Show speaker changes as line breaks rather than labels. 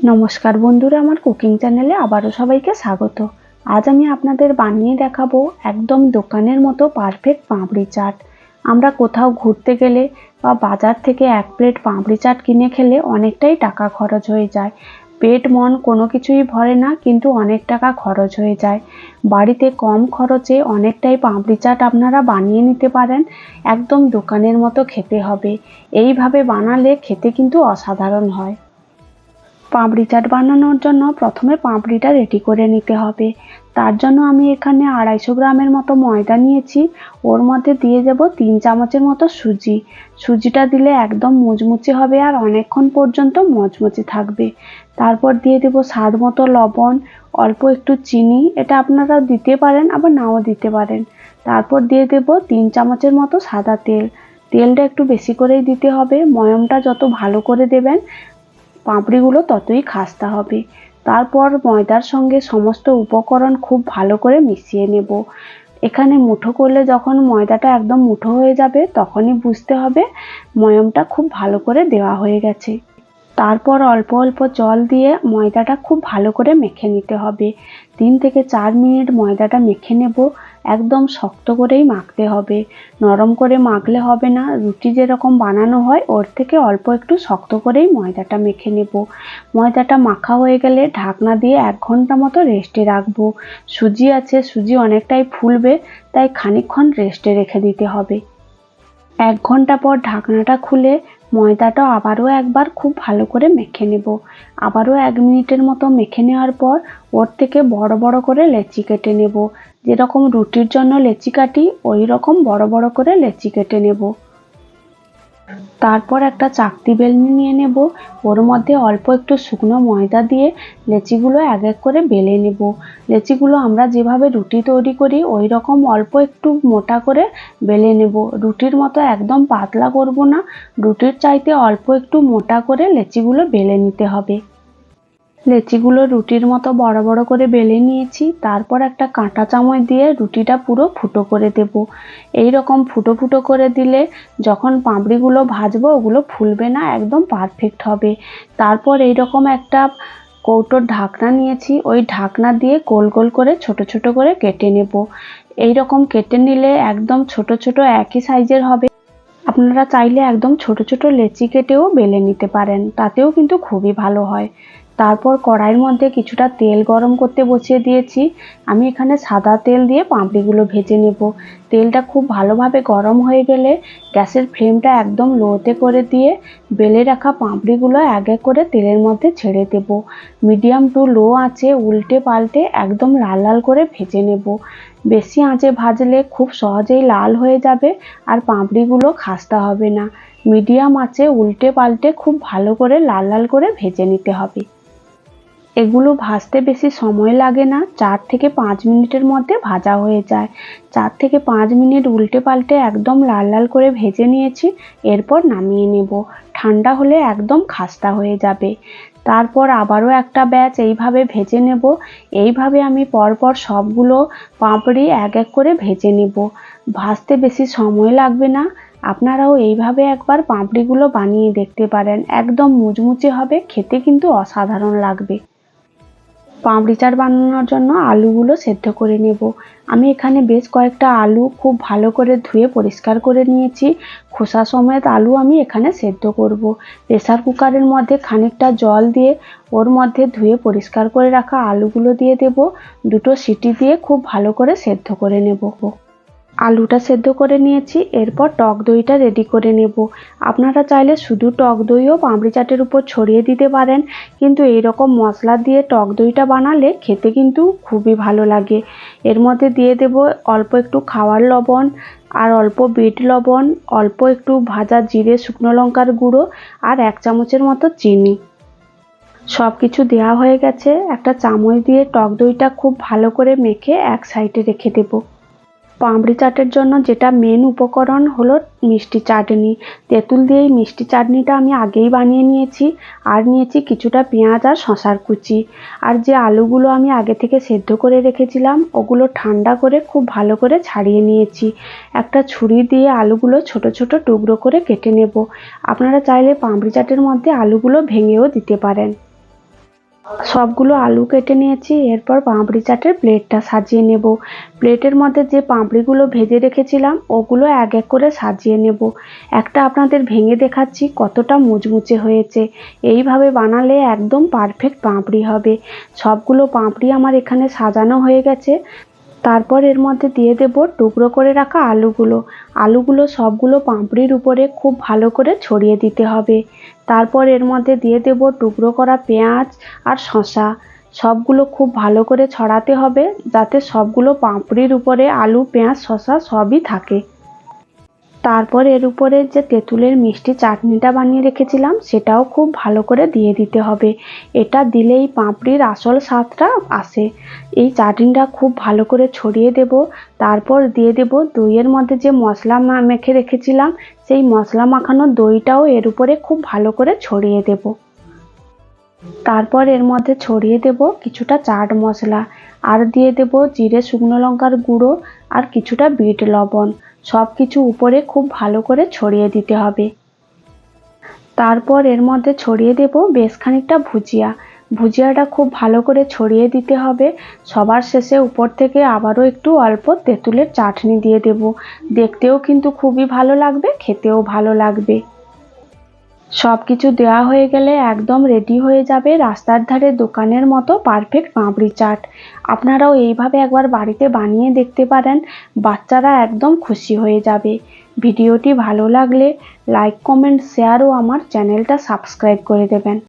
নমস্কার বন্ধুরা, আমার কুকিং চ্যানেলে আবারও সবাইকে স্বাগত। আজ আমি আপনাদের বানিয়ে দেখাবো একদম দোকানের মতো পারফেক্ট পাপড়ি চাট। আমরা কোথাও ঘুরতে গেলে বা বাজার থেকে এক প্লেট পাপড়ি চাট কিনে খেলে অনেকটাই টাকা খরচ হয়ে যায়। পেট মন কোনো কিছুই ভরে না, কিন্তু অনেক টাকা খরচ হয়ে যায়। বাড়িতে কম খরচে অনেকটাই পাপড়ি চাট আপনারা বানিয়ে নিতে পারেন। একদম দোকানের মতো খেতে হবে। এইভাবে বানালে খেতে কিন্তু অসাধারণ হয়। পাপড়ি চাট বানানোর জন্য প্রথমে পাপড়িটা রেডি করে নিতে হবে। তার জন্য আমি এখানে 250 গ্রামের মতো ময়দা নিয়েছি। ওর মধ্যে দিয়ে দেব 3 চামচের মতো সুজি। সুজিটা দিলে একদম মুচমুচে হবে আর অনেকক্ষণ পর্যন্ত মচমচে থাকবে। তারপর দিয়ে দেব স্বাদ মতো লবণ, অল্প একটু চিনি, এটা আপনারা দিতে পারেন আবার নাও দিতে পারেন। তারপর দিয়ে দেব 3 চামচের মতো সাদা তেল। তেলটা একটু বেশি করেই দিতে হবে। ময়ামটা যত ভালো করে দেবেন পাপড়িগুলো ততই খাস্তা হবে। তারপর ময়দার সঙ্গে সমস্ত উপকরণ খুব ভালো করে মিশিয়ে নেব। এখানে মুঠো করলে যখন ময়দাটা একদম মুঠো হয়ে যাবে তখনই বুঝতে হবে ময়ামটা খুব ভালো করে দেওয়া হয়ে গেছে। তারপর অল্প অল্প জল দিয়ে ময়দাটা খুব ভালো করে মেখে নিতে হবে। 3 থেকে 4 মিনিট ময়দাটা মেখে নেব। একদম শক্ত করেই মাখতে হবে, নরম করে মাখলে হবে না। রুটি যেরকম বানানো হয় ওর থেকে অল্প একটু শক্ত করেই ময়দাটা মেখে নেব। ময়দাটা মাখা হয়ে গেলে ঢাকনা দিয়ে 1 ঘন্টা মতো রেস্টে রাখবো। সুজি আছে, সুজি অনেকটাই ফুলবে, তাই খানিকক্ষণ রেস্টে রেখে দিতে হবে। 1 ঘন্টা পর ঢাকনাটা খুলে ময়দাটা আবারও একবার খুব ভালো করে মেখে নেব। আবারও 1 মিনিটের মতো মেখে নেওয়ার পর ওর থেকে বড় বড় করে লেচি কেটে নেব। যেরকম রুটির জন্য লেচি কাটি ওই রকম বড় বড় করে লেচি কেটে নেব। তারপর একটা চাকতি বেলনি নিয়ে নেব। ওর মধ্যে অল্প একটু শুকনো ময়দা দিয়ে লেচিগুলো এক এক করে বেলে নেব। লেচিগুলো আমরা যেভাবে রুটি তৈরি করি ওই রকম অল্প একটু মোটা করে বেলে নেব। রুটির মতো একদম পাতলা করব না, রুটির চাইতে অল্প একটু মোটা করে লেচিগুলো বেলে নিতে হবে। লেচিগুলো রুটির মতো বড় বড় করে বেলে নিয়েছি। তারপর একটা কাঁটা চামচ দিয়ে রুটিটা পুরো ফুটো করে দেব। এই রকম ফুটো ফুটো করে দিলে যখন পাপড়িগুলো ভাজবো ওগুলো ফুলবে না, একদম পারফেক্ট হবে। তারপর এই রকম একটা কৌটোর ঢাকনা নিয়েছি, ওই ঢাকনা দিয়ে গোল গোল করে ছোট ছোট করে কেটে নেব। এই রকম কেটে নিলে একদম ছোট ছোট একই সাইজের হবে। আপনারা চাইলে একদম ছোট ছোট লেচি কেটেও বেলে নিতে পারেন, তাতেও কিন্তু খুবই ভালো হয়। তারপর কড়াইয়ের মধ্যে কিছুটা তেল গরম করতে বসিয়ে দিয়েছি। আমি এখানে সাদা তেল দিয়ে পাপড়িগুলো ভেজে নেব। তেলটা খুব ভালোভাবে গরম হয়ে গেলে গ্যাসের ফ্লেমটা একদম লোতে করে দিয়ে বেলে রাখা পাপড়িগুলো এক এক করে তেলের মধ্যে ছেড়ে দেব। মিডিয়াম টু লো আঁচে উল্টে পাল্টে একদম লাল লাল করে ভেজে নেব। বেশি আঁচে ভাজলে খুব সহজেই লাল হয়ে যাবে আর পাপড়িগুলো খাস্তা হবে না। মিডিয়াম আঁচে উল্টে পাল্টে খুব ভালো করে লাল লাল করে ভেজে নিতে হবে। এগুলো ভাজতে বেশি সময় লাগে না, 4 থেকে 5 মিনিটের মধ্যে ভাজা হয়ে যায়। 4 থেকে 5 মিনিট উল্টে পাল্টে একদম লাল লাল করে ভেজে নিয়েছি। এরপর নামিয়ে নেব। ঠান্ডা হলে একদম খাস্তা হয়ে যাবে। তারপর আবারও একটা ব্যাচ এইভাবে ভেজে নেব। এইভাবে আমি পরপর সবগুলো পাপড়ি এক এক করে ভেজে নেব। ভাজতে বেশি সময় লাগবে না। আপনারাও এইভাবে একবার পাপড়িগুলো বানিয়ে দেখতে পারেন, একদম মুচমুচে হবে, খেতে কিন্তু অসাধারণ লাগবে। পাপড়ি চাট বানানোর জন্য আলুগুলো সেদ্ধ করে নেব। আমি এখানে বেশ কয়েকটা আলু খুব ভালো করে ধুয়ে পরিষ্কার করে নিয়েছি। খোসা সমেত আলু আমি এখানে সেদ্ধ করব। প্রেসার কুকারের মধ্যে খানিকটা জল দিয়ে ওর মধ্যে ধুয়ে পরিষ্কার করে রাখা আলুগুলো দিয়ে দেব। 2টো সিটি দিয়ে খুব ভালো করে সেদ্ধ করে নেব। আলুটা সেদ্ধ করে নিয়েছি। এরপর টক দইটা রেডি করে নেব। আপনারা চাইলে শুধু টক দইও পাপড়ি চাটের উপর ছড়িয়ে দিতে পারেন, কিন্তু এই রকম মশলা দিয়ে টক দইটা বানালে খেতে কিন্তু খুবই ভালো লাগে। এর মধ্যে দিয়ে দেব অল্প একটু খাওয়ার লবণ আর অল্প বিট লবণ, অল্প একটু ভাজা জিরে শুকনো লঙ্কার গুঁড়ো আর 1 চামচের মতো চিনি। সব কিছু দেওয়া হয়ে গেছে। একটা চামচ দিয়ে টক দইটা খুব ভালো করে মেখে এক সাইডে রেখে দেব। পাপড়ি চাটের জন্য যেটা মেন উপকরণ হলো মিষ্টি চাটনি। তেঁতুল দিয়ে এই মিষ্টি চাটনিটা আমি আগেই বানিয়ে নিয়েছি। আর নিয়েছি কিছুটা পেঁয়াজ আর শসার কুচি। আর যে আলুগুলো আমি আগে থেকে সেদ্ধ করে রেখেছিলাম ওগুলো ঠান্ডা করে খুব ভালো করে ছাড়িয়ে নিয়েছি। একটা ছুরি দিয়ে আলুগুলো ছোট ছোট টুকরো করে কেটে নেব। আপনারা চাইলে পাপড়ি চাটের মধ্যে আলুগুলো ভেঙেও দিতে পারেন। সবগুলো আলু কেটে নিয়েছি। এরপর পাঁপড়ি চাটের প্লেটটা সাজিয়ে নেব। প্লেটের মধ্যে যে পাঁপড়িগুলো ভেজে রেখেছিলাম ওগুলো এক এক করে সাজিয়ে নেব। একটা আপনাদের ভেঙে দেখাচ্ছি কতটা মুচমুচে হয়েছে। এইভাবে বানালে একদম পারফেক্ট পাঁপড়ি হবে। সবগুলো পাঁপড়ি আমার এখানে সাজানো হয়ে গেছে। তারপর এর মধ্যে দিয়ে দেব টুকরো করে রাখা আলুগুলো। আলুগুলো সবগুলো পাঁপড়ির উপরে খুব ভালো করে ছড়িয়ে দিতে হবে। তারপর এর মধ্যে দিয়ে দেব টুকরো করা পেঁয়াজ আর শসা। সবগুলো খুব ভালো করে ছড়াতে হবে যাতে সবগুলো পাঁপড়ির উপরে আলু, পেঁয়াজ, শসা সবই থাকে। তারপর এর উপরে যে তেঁতুলের মিষ্টি চাটনিটা বানিয়ে রেখেছিলাম সেটাও খুব ভালো করে দিয়ে দিতে হবে। এটা দিলেই পাঁপড়ির আসল স্বাদটা আসে। এই চাটনিটা খুব ভালো করে ছড়িয়ে দেব। তারপর দিয়ে দেব দইয়ের মধ্যে যে মশলা মেখে রেখেছিলাম সেই মশলা মাখানো দইটাও এর উপরে খুব ভালো করে ছড়িয়ে দেব। তারপর এর মধ্যে ছড়িয়ে দেব কিছুটা চাট মশলা, আর দিয়ে দেব জিরে, শুকনো লঙ্কার গুঁড়ো আর কিছুটা বিট লবণ। সব কিছু উপরে খুব ভালো করে ছড়িয়ে দিতে হবে। তারপর এর মধ্যে ছড়িয়ে দেব বেশ খানিকটা ভুজিয়া। ভুজিয়াটা খুব ভালো করে ছড়িয়ে দিতে হবে। সবার শেষে উপর থেকে আবারও একটু অল্প তেঁতুলের চাটনি দিয়ে দেব। দেখতেও কিন্তু খুবই ভালো লাগবে, খেতেও ভালো লাগবে। সব কিছু দেওয়া হয়ে গেলে একদম রেডি হয়ে যাবে রাস্তার ধারে দোকানের মতো পারফেক্ট পাঁপড়ি চাট। আপনারাও এইভাবে একবার বাড়িতে বানিয়ে দেখতে পারেন। বাচ্চারা একদম খুশি হয়ে যাবে। ভিডিওটি ভালো লাগলে লাইক, কমেন্ট, শেয়ার ও আমার চ্যানেলটা সাবস্ক্রাইব করে দেবেন।